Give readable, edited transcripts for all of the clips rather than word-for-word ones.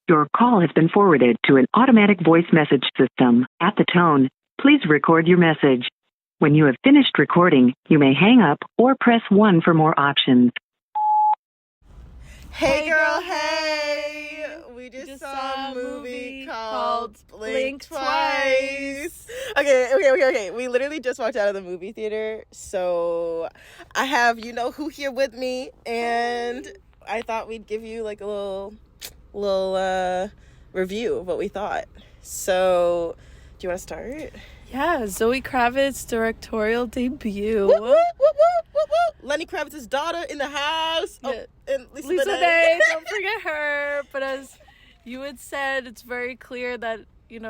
Your call has been forwarded to an automatic voice message system. At the tone, please record your message. When you have finished recording, you may hang up or press 1 for more options. Hey girl, hey! We just saw a movie called Blink Twice. Okay. We literally just walked out of the movie theater, so I have you-know-who here with me, and I thought we'd give you like a little review of what we thought. So, do you want to start? Yeah, Zoe Kravitz directorial debut. Woo, woo, woo, woo, woo, woo. Lenny Kravitz's daughter in the house. Yeah. Oh, and Lisa Bonet, don't forget her. But as you had said, it's very clear that,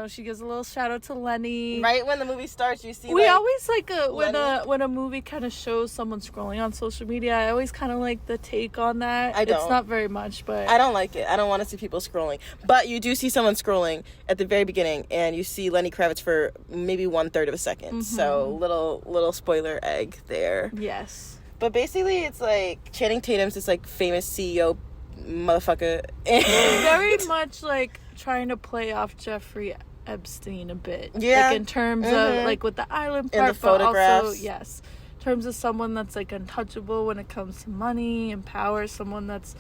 she gives a little shout out to Lenny. Right when the movie starts, you see. We always like when a movie kind of shows someone scrolling on social media. I always kind of like the take on that. I don't. It's not very much, but I don't like it. I don't want to see people scrolling. But you do see someone scrolling at the very beginning, and you see Lenny Kravitz for maybe 1/3 of a second. Mm-hmm. So little spoiler egg there. Yes. But basically, it's like Channing Tatum's this like famous CEO motherfucker. Very much like trying to play off Jeffrey Epstein a bit. Yeah. Like in terms of like with the island part, in the photographs. But also, yes, in terms of someone that's like untouchable when it comes to money and power, someone that's,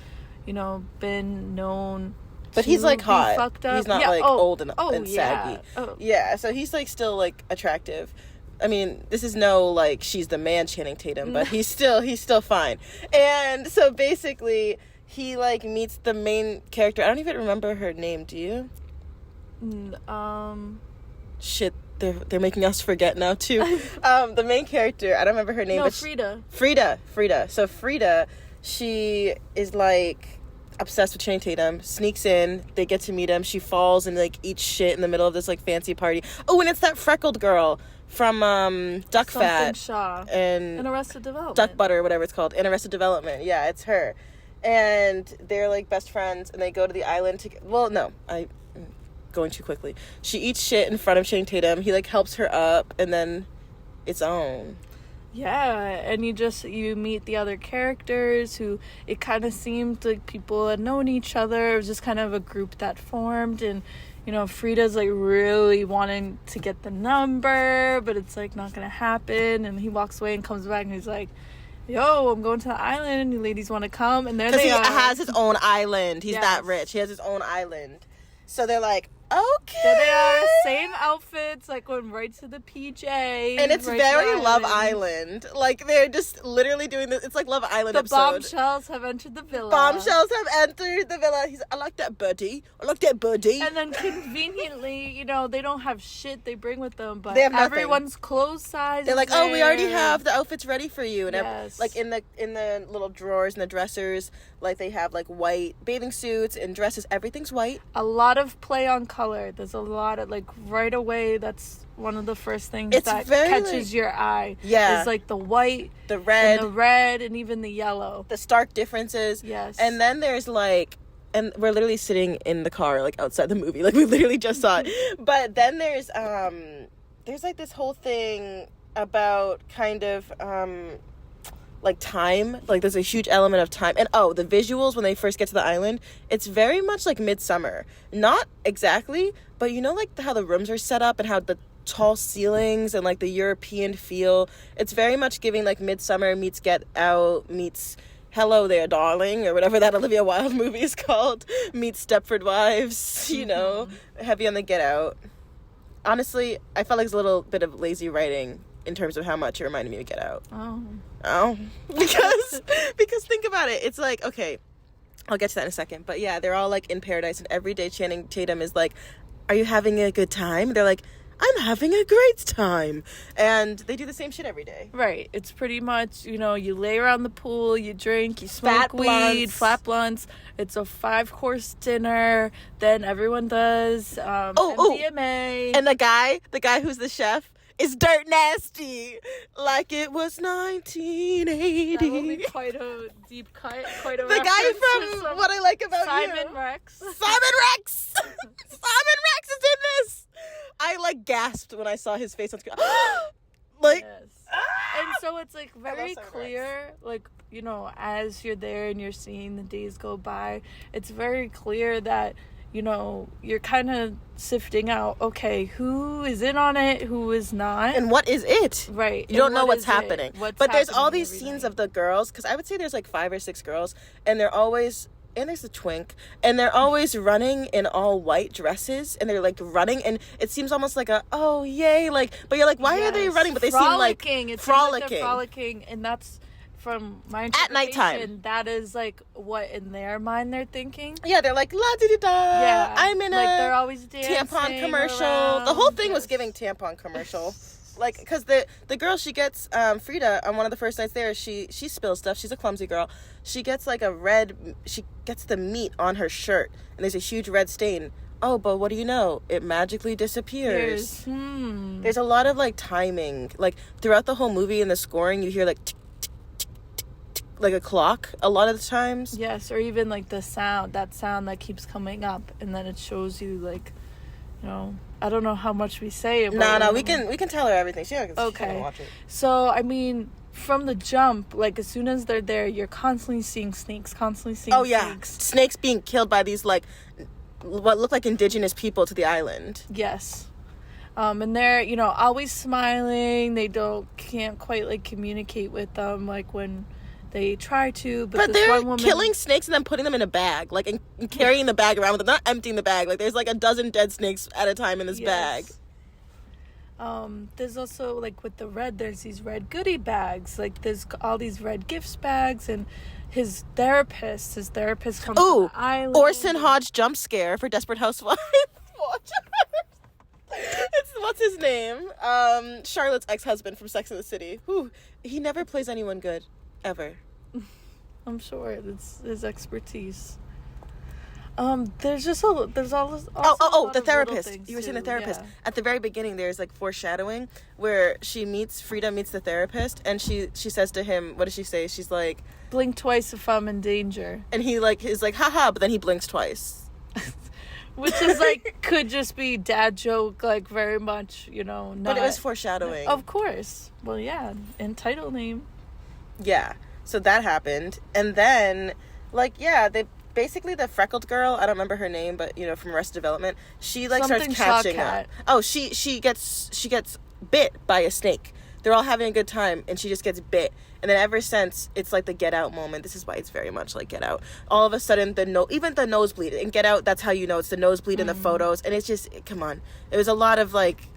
been known. But he's like hot. Fucked up. He's not old and saggy. Oh. Yeah, so he's like still like attractive. I mean, this is no like she's the man Channing Tatum, but he's still fine. And so basically he like meets the main character. I don't even remember her name, do you? Shit, they're making us forget now too. The main character, I don't remember her name. No, but Frida. So Frida, she is like obsessed with Channing Tatum, sneaks in, they get to meet him, she falls and like eats shit in the middle of this like fancy party. Oh, and it's that freckled girl from Duck Something Fat Shaw and in Arrested Development. Duck Butter, whatever it's called, in Arrested Development. Yeah, it's her. And they're like best friends, and they go to the island I'm going too quickly. She eats shit in front of Channing Tatum. He like helps her up, and then it's on. Yeah, and you meet the other characters who it kind of seemed like people had known each other. It was just kind of a group that formed, and Frida's like really wanting to get the number, but it's like not gonna happen. And he walks away and comes back and he's like, yo, I'm going to the island, you ladies want to come? And there they are. Because he has his own island. He's that rich. He has his own island. So they're like, okay. There they are, same outfits, like going right to the PJ. And it's very Love Island. Like, they're just literally doing this. It's like Love Island the episode. bombshells have entered the villa. I like that birdie. And then conveniently, they don't have shit they bring with them, but they have everyone's clothes size. They're like, oh, we already have the outfits ready for you. And yes. like in the little drawers and the dressers, like they have like white bathing suits and dresses. Everything's white. A lot of play on color. There's a lot of like right away. That's one of the first things that catches your eye. Yeah, is like the white, the red, and even the yellow. The stark differences. Yes. And then there's like, and we're literally sitting in the car like outside the movie. Like we literally just saw it. But then there's like this whole thing about kind of like time. Like there's a huge element of time. And the visuals when they first get to the island, it's very much like Midsummer. Not exactly, but like how the rooms are set up and how the tall ceilings and like the European feel. It's very much giving like Midsummer meets Get Out meets Hello There Darling, or whatever that Olivia Wilde movie is called, meets Stepford Wives, heavy on the Get Out. Honestly, I felt like it's a little bit of lazy writing in terms of how much it reminded me of Get Out. Oh. Because think about it. It's like, okay, I'll get to that in a second. But yeah, they're all like in paradise, and every day Channing Tatum is like, are you having a good time? They're like, I'm having a great time. And they do the same shit every day. Right. It's pretty much, you lay around the pool, you drink, you smoke weed, flat blunts. It's a 5-course dinner. Then everyone does MDMA. And the guy who's the chef is dirt nasty. Like it was 1980. That will be quite a deep cut. Quite a the guy from What I Like About Simon You. Rex. Simon Rex is in this. I like gasped when I saw his face on screen. Like, yes. And so it's like very clear, like, as you're there and you're seeing the days go by, it's very clear that, you know, you're kind of sifting out, okay, who is in on it, who is not. And what is it? Right. You don't know what's happening. But there's all these scenes of the girls, because I would say there's like 5 or 6 girls, and they're always, and there's a twink, and they're always running in all white dresses, and they're like running, and it seems almost like a, oh, yay, like, but you're like, why are they running? But they seem like frolicking. Like they're frolicking, and that's, from my interpretation, at nighttime, that is like what in their mind they're thinking. Yeah, they're like la di da. Yeah, I'm in like they're always tampon commercial. Around. The whole thing was giving tampon commercial. Like, because the girl, she gets Frida on one of the first nights there. She spills stuff. She's a clumsy girl. She gets like she gets the meat on her shirt, and there's a huge red stain. Oh, but what do you know? It magically disappears. There's a lot of like timing, like throughout the whole movie and the scoring. You hear like tick, like a clock a lot of the times. Yes, or even like that sound that keeps coming up, and then it shows you like, you know, I don't know how much we say about No, we can tell her everything. She can watch it. So I mean, from the jump, like as soon as they're there, you're constantly seeing snakes, Oh yeah, snakes being killed by these like what look like indigenous people to the island. Yes. And they're, you know, always smiling. They can't quite like communicate with them like when they try to, but they're one woman killing snakes and then putting them in a bag, like, and carrying the bag around with them, not emptying the bag. Like, there's like a dozen dead snakes at a time in this bag. There's also, like, with the red, there's these red goodie bags. Like, there's all these red gifts bags, and his therapist comes to the island. Orson Hodge jump scare for Desperate Housewives. What's his name? Charlotte's ex-husband from Sex and the City. Whew, he never plays anyone good. Ever. I'm sure it's his expertise. There's all the therapist. You were saying the therapist. Yeah. At the very beginning, there's like foreshadowing where Frida meets the therapist, and she says to him, what does she say? She's like, blink twice if I'm in danger. And he like is like, haha, but then he blinks twice. Which is like, could just be dad joke, like very much, you know, not. But it was foreshadowing. Of course. Well, yeah, and title name. Yeah, so that happened, and then, like, yeah, they basically, the freckled girl, I don't remember her name, but, you know, from Arrested Development, she, like, Something starts catching up. Oh, she gets bit by a snake. They're all having a good time, and she just gets bit. And then ever since, it's like the Get Out moment. This is why it's very much like Get Out. All of a sudden, even the nosebleed. In Get Out, that's how you know it's the nosebleed in the photos. And it's just, come on. It was a lot of, like,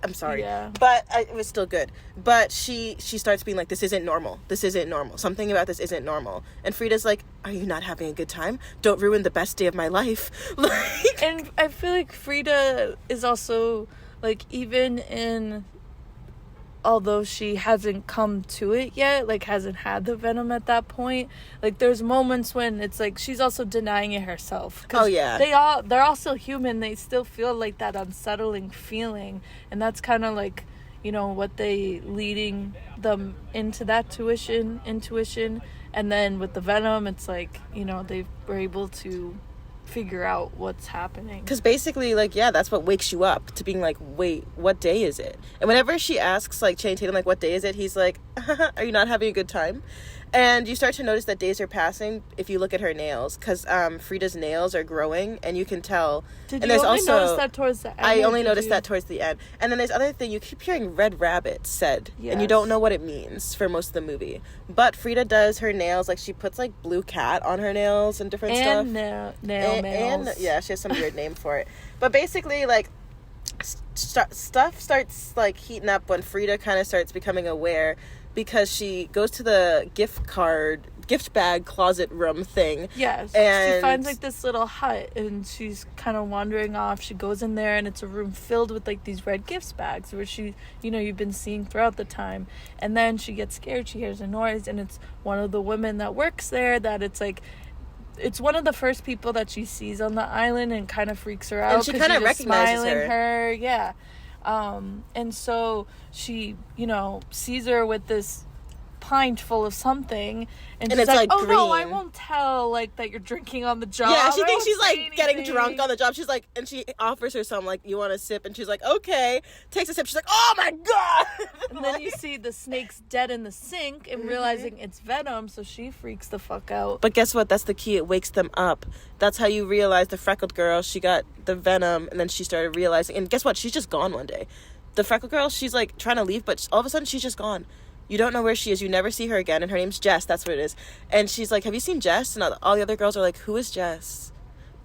I'm sorry. Yeah. But it was still good. But she starts being like, this isn't normal. This isn't normal. Something about this isn't normal. And Frida's like, are you not having a good time? Don't ruin the best day of my life. Like, and I feel like Frida is also, like, even in... although she hasn't come to it yet, like hasn't had the venom at that point, like there's moments when it's like she's also denying it herself. Oh yeah, they're all still human. They still feel like that unsettling feeling, and that's kind of like, you know, what they leading them into that intuition, and then with the venom, it's like, you know, they were able to figure out what's happening. Because basically, like, yeah, that's what wakes you up to being like, wait, what day is it? And whenever she asks, like, Channing Tatum, like, what day is it? He's like, are you not having a good time? And you start to notice that days are passing if you look at her nails, because Frida's nails are growing, and you can tell. Did you only notice that towards the end? I only noticed that towards the end. And then there's other thing, you keep hearing red rabbit said, and you don't know what it means for most of the movie. But Frida does her nails, like, she puts, like, blue cat on her nails and different stuff. Nail nails. And, yeah, she has some weird name for it. But basically, like, stuff starts, like, heating up when Frida kind of starts becoming aware, because she goes to the gift bag closet room thing. Yes. And she finds like this little hut, and she's kind of wandering off. She goes in there, and it's a room filled with like these red gift bags where she, you know, you've been seeing throughout the time. And then she gets scared. She hears a noise, and it's one of the women that works there, that it's like, it's one of the first people that she sees on the island, and kind of freaks her out. And she kind of recognizes her. Yeah. And so she, you know, sees her with this pint full of something, and she's it's, like, oh green. no, I won't tell, like, that you're drinking on the job. Yeah, she I thinks won't she's, say like, getting anything." drunk on the job. She's like, and she offers her some, like, you want a sip? And she's like, okay. Takes a sip. She's like, oh my God! And then you see the snake's dead in the sink and realizing it's venom, so she freaks the fuck out. But guess what? That's the key. It wakes them up. That's how you realize the freckled girl, she got the venom, and then she started realizing. And guess what? She's just gone one day. The freckled girl, she's, like, trying to leave, but all of a sudden she's just gone. You don't know where she is. You never see her again. And her name's Jess. That's what it is. And she's like, have you seen Jess? And all the other girls are like, who is Jess?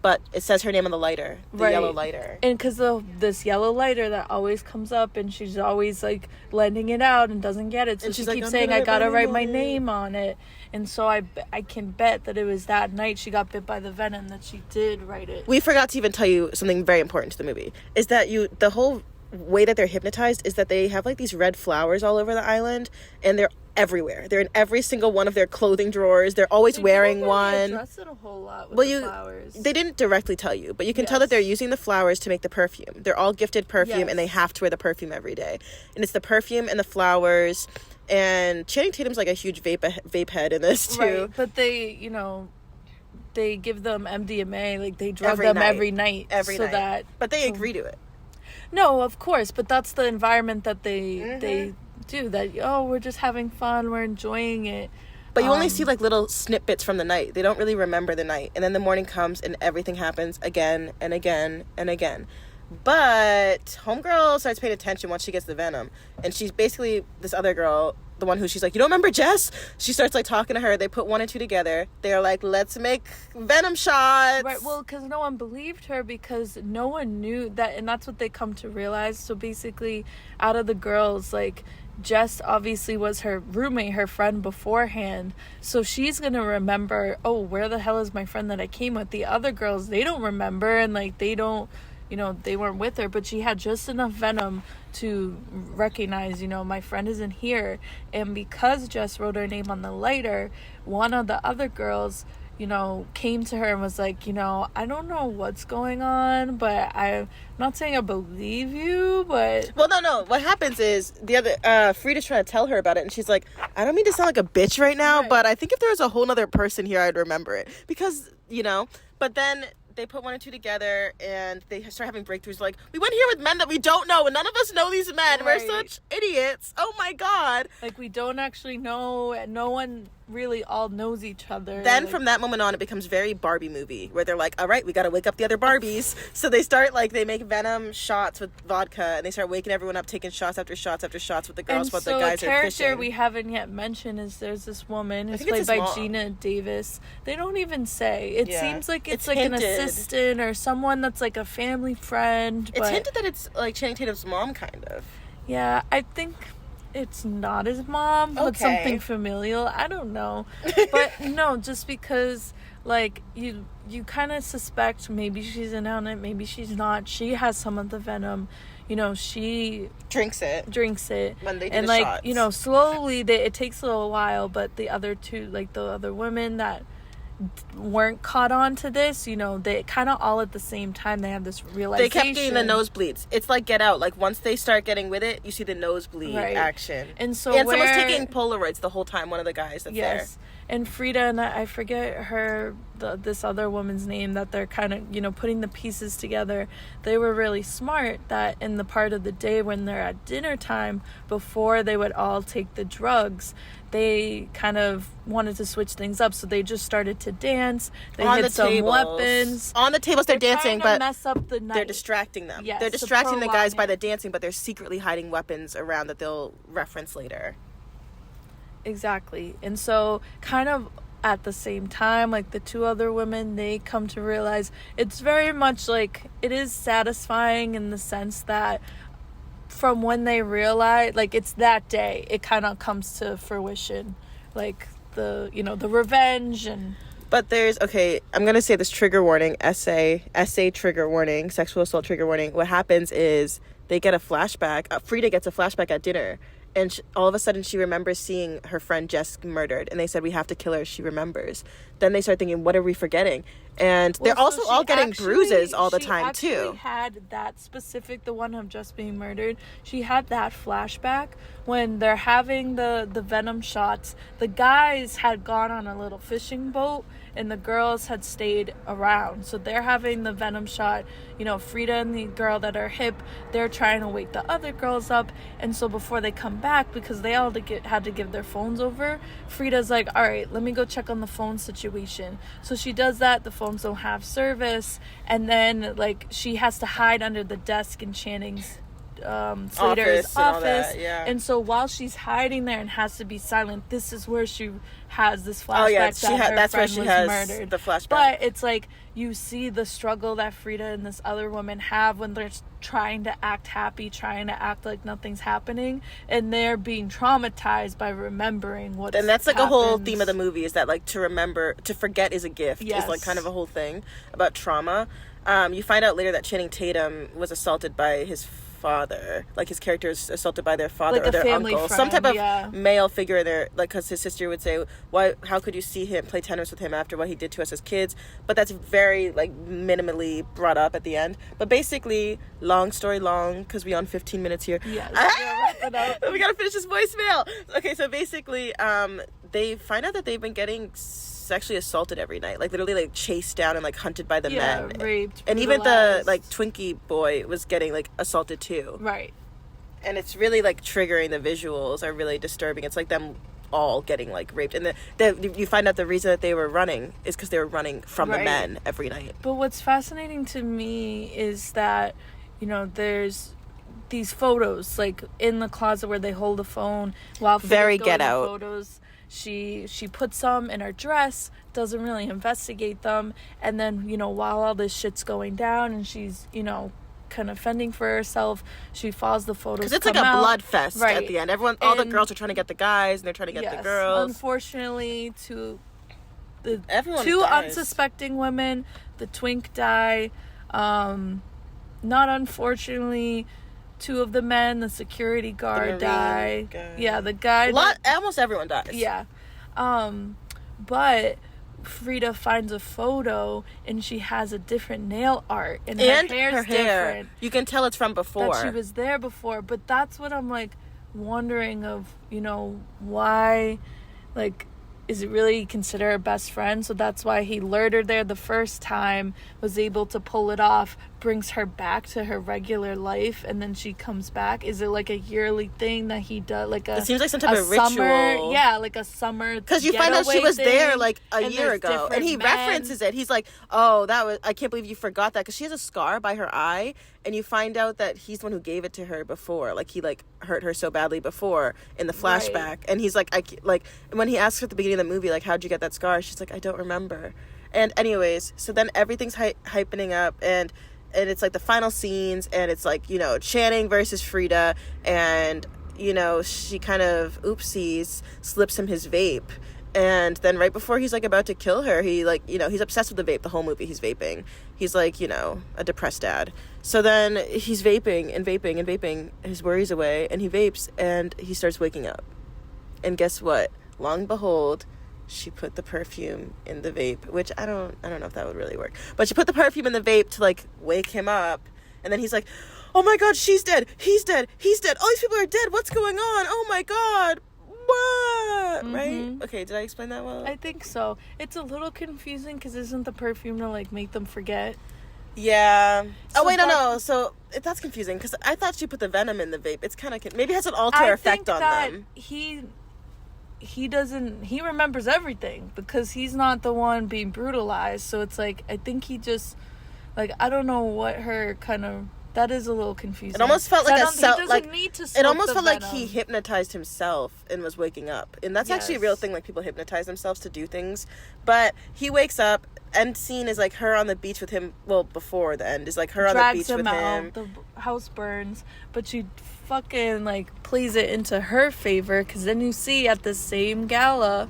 But it says her name on the lighter. The yellow lighter. And because of this yellow lighter that always comes up, and she's always, like, lending it out and doesn't get it. So she keeps saying, I gotta write my name on it. And so I can bet that it was that night she got bit by the venom that she did write it. We forgot to even tell you something very important to the movie. Is that the whole way that they're hypnotized is that they have, like, these red flowers all over the island, and they're everywhere. They're in every single one of their clothing drawers. They're always wearing one. They dress it a whole lot with the flowers. They didn't directly tell you, but you can tell that they're using the flowers to make the perfume. They're all gifted perfume, and they have to wear the perfume every day. And it's the perfume and the flowers. And Channing Tatum's, like, a huge vape head in this too. Right, but they, you know, they give them MDMA, like, they drug them every night. But they agree to it. No, of course, but that's the environment that they do. That, oh, we're just having fun, we're enjoying it. But you only see, like, little snippets from the night. They don't really remember the night. And then the morning comes and everything happens again and again and again. But homegirl starts paying attention once she gets the venom. And she's basically this other girl, the one who she's like, you don't remember Jess? She starts, like, talking to her. They put 1 and 2 together. They're like, let's make venom shots. Right, well, because no one believed her, because no one knew that, and that's what they come to realize. So basically, out of the girls, like, Jess obviously was her roommate, her friend beforehand. So she's going to remember, oh, where the hell is my friend that I came with? The other girls, they don't remember, and, like, they don't, you know, they weren't with her, but she had just enough venom to recognize, you know, my friend isn't here. And because Jess wrote her name on the lighter, one of the other girls, you know, came to her and was like, you know, I don't know what's going on, but I'm not saying I believe you, but... Well, no. What happens is the other, Frida's trying to tell her about it, and she's like, I don't mean to sound like a bitch right now, but I think if there was a whole other person here, I'd remember it. Because, you know, but then they put 1 and 2 together, and they start having breakthroughs like, we went here with men that we don't know, and none of us know these men. We're such idiots. Oh my God. Like, we don't actually know, and no one really all knows each other. Then from that moment on, it becomes very Barbie movie, where they're like, all right, we gotta wake up the other Barbies. So they start, like, they make venom shots with vodka, and they start waking everyone up, taking shots after shots after shots with the girls, but the guys are fishing. And so the character we haven't yet mentioned is there's this woman who's played by Gina Davis. They don't even say. It seems like it's like hinted. An assistant or someone that's like a family friend. It's hinted that it's like Channing Tatum's mom, kind of. Yeah, I think it's not his mom, but something familial. I don't know. But no, just because, like, you kind of suspect maybe she's in on it, maybe she's not. She has some of the venom. You know, she drinks it when they do and the like shots. You know, slowly it takes a little while, but the other two, like the other women that weren't caught on to this, you know, they kind of all at the same time, they have this realization. They kept getting the nosebleeds. It's like Get Out. Like, once they start getting with it, you see the nosebleed action. And so someone's taking Polaroids the whole time, one of the guys that's there. And Frida and I forget this other woman's name, that they're kind of, you know, putting the pieces together. They were really smart that in the part of the day when they're at dinner time, before they would all take the drugs, they kind of wanted to switch things up. So they just started to dance. They hit some weapons. On the tables, they're dancing, but mess up the night. They're distracting them. Yes, they're distracting the guys by the dancing, but they're secretly hiding weapons around that they'll reference later. Exactly. And so kind of at the same time, like, the two other women, they come to realize it's very much like, it is satisfying in the sense that from when they realize, like, it's that day, it kind of comes to fruition, like the, you know, the revenge. And but there's, I'm gonna say this trigger warning, essay trigger warning, sexual assault trigger warning. What happens is they get a flashback. Frida gets a flashback at dinner, and all of a sudden she remembers seeing her friend Jess murdered, and they said, we have to kill her, she remembers. Then they start thinking, what are we forgetting? And they're also all getting bruises all the time too. She actually had that specific, the one of Jess being murdered, she had that flashback when they're having the venom shots. The guys had gone on a little fishing boat and the girls had stayed around, so they're having the venom shot. You know, Frida and the girl that are hip, they're trying to wake the other girls up. And so before they come back, because they all had to give their phones over, Frida's like, all right, let me go check on the phone situation. So she does that. The phones don't have service, and then like she has to hide under the desk in Channing's Slater's office. And so while she's hiding there and has to be silent, this is where she has this flashback that's where she has murdered. The flashback. But it's like you see the struggle that Frida and this other woman have when they're trying to act happy, trying to act like nothing's happening, and they're being traumatized by remembering what. And that's like a whole theme of the movie, is that like to forget is a gift. Yes. Is like kind of a whole thing about trauma. You find out later that Channing Tatum was assaulted by his father, like his character is assaulted by their father, like or their uncle, friend, some type of male figure in there, like, because his sister would say, why, how could you see him play tennis with him after what he did to us as kids? But that's very like minimally brought up at the end. But basically, long story long, because we on 15 minutes here. Yes. We gotta finish this voicemail. Okay, so basically they find out that they've been getting sexually assaulted every night, like literally like chased down and like hunted by the men, raped, and even the like Twinkie boy was getting like assaulted too, right? And it's really like triggering. The visuals are really disturbing. It's like them all getting like raped, and you find out the reason that they were running is because they were running from the men every night. But what's fascinating to me is that, you know, there's these photos like in the closet where they hold the phone while very Get Out photos. She puts them in her dress, doesn't really investigate them, and then, you know, while all this shit's going down and she's, you know, kind of fending for herself, she follows the photos. Because it's like a blood fest at the end. All the girls are trying to get the guys, and they're trying to get the girls. Unfortunately, everyone two dies. Unsuspecting women, the twink die. Not unfortunately, two of the men, the security guard die. Yeah, the guy. Almost everyone dies. Yeah. But Frida finds a photo and she has a different nail art and her hair's different. You can tell it's from before. That she was there before. But that's what I'm like wondering of, you know, why, like, is it really consider her best friend? So that's why he lured her there the first time, was able to pull it off, brings her back to her regular life, and then she comes back. Is it like a yearly thing that he does? Like it seems like some type of summer, ritual. Yeah, like a summer. Because you find out she was there like a year ago, and he references it. He's like, "Oh, I can't believe you forgot that," because she has a scar by her eye, and you find out that he's the one who gave it to her before. Like he like hurt her so badly before in the flashback, and he's like, when he asks her at the beginning of the movie, like, "How'd you get that scar?" She's like, "I don't remember." And anyways, so then everything's hypening up, and it's like the final scenes, and it's like, you know, Channing versus Frida, and, you know, she kind of oopsies slips him his vape, and then right before he's like about to kill her, he like, you know, he's obsessed with the vape the whole movie. He's vaping, he's like, you know, a depressed dad. So then he's vaping and vaping and vaping his worries away, and he vapes and he starts waking up, and guess what, long behold, she put the perfume in the vape, which I don't know if that would really work, but she put the perfume in the vape to like wake him up, and then he's like, oh my god, she's dead, he's dead, all these people are dead, what's going on, oh my god, what? Mm-hmm. Right? Okay, did I explain that well? I think so. It's a little confusing because isn't the perfume to like make them forget? Yeah. So no. So that's confusing because I thought she put the venom in the vape. It's kind of maybe it has an alter effect on them. He remembers everything because he's not the one being brutalized. So it's like, I think he just, like, I don't know what her kind of, that is a little confusing. It almost felt like it almost felt like he hypnotized himself and was waking up. And that's actually a real thing, like people hypnotize themselves to do things. But he wakes up, end scene is like her on the beach with him, well, before the end is like her on the beach with him. The house burns, but she fucking like plays it into her favor, because then you see at the same gala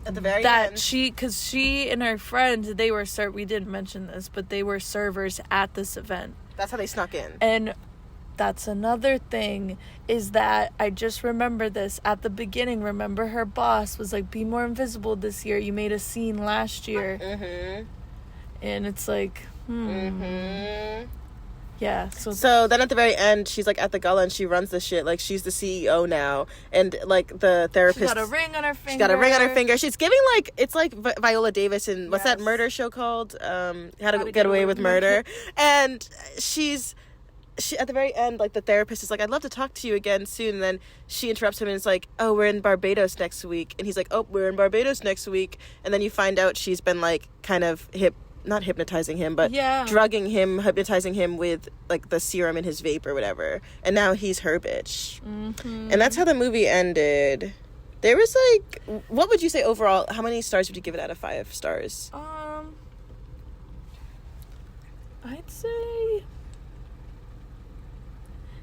at the very that end, because she and her friend, they were we didn't mention this, but they were servers at this event. That's how they snuck in. And that's another thing, is that I just remember this at the beginning. Remember, her boss was like, be more invisible this year. You made a scene last year. Mm-hmm. And it's like, Mm-hmm. Yeah. So then at the very end, she's like at the gala and she runs the shit. Like, she's the CEO now. And like the therapist. She's got a ring on her finger. She's giving like, it's like Viola Davis in, what's that murder show called? How to Get Away with Murder. And she at the very end, like, the therapist is like, I'd love to talk to you again soon. And then she interrupts him and it's like, oh, we're in Barbados next week. And he's like, oh, we're in Barbados next week. And then you find out she's been like kind of not hypnotizing him, but drugging him, hypnotizing him with like the serum in his vape or whatever. And now he's her bitch. Mm-hmm. And that's how the movie ended. There was like, what would you say overall? How many stars would you give it out of 5 stars? I'd say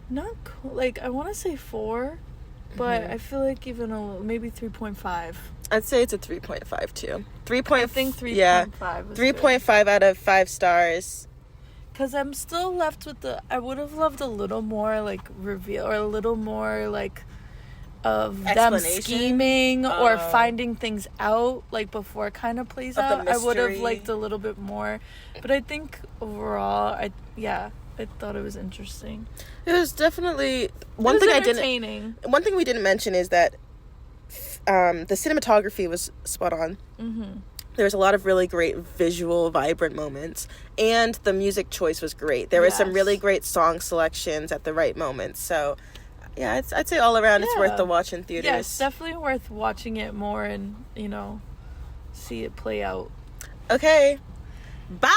not cool. Like, I want to say 4, but I feel like even a little, maybe 3.5. I'd say it's a 3.5 too. I think 3.5. Yeah, 3.5 out of 5 stars. Because I'm still left with I would have loved a little more like reveal, or a little more like of them scheming or finding things out like before it kind of plays out. I would have liked a little bit more, but I think overall, I thought it was interesting. It was definitely one thing we didn't mention is that the cinematography was spot on. Mm-hmm. There was a lot of really great visual, vibrant moments, and the music choice was great. There was some really great song selections at the right moments. So, yeah, I'd say all around it's worth the watch in theaters. Yeah, it's definitely worth watching it more and, see it play out. Okay. Bye!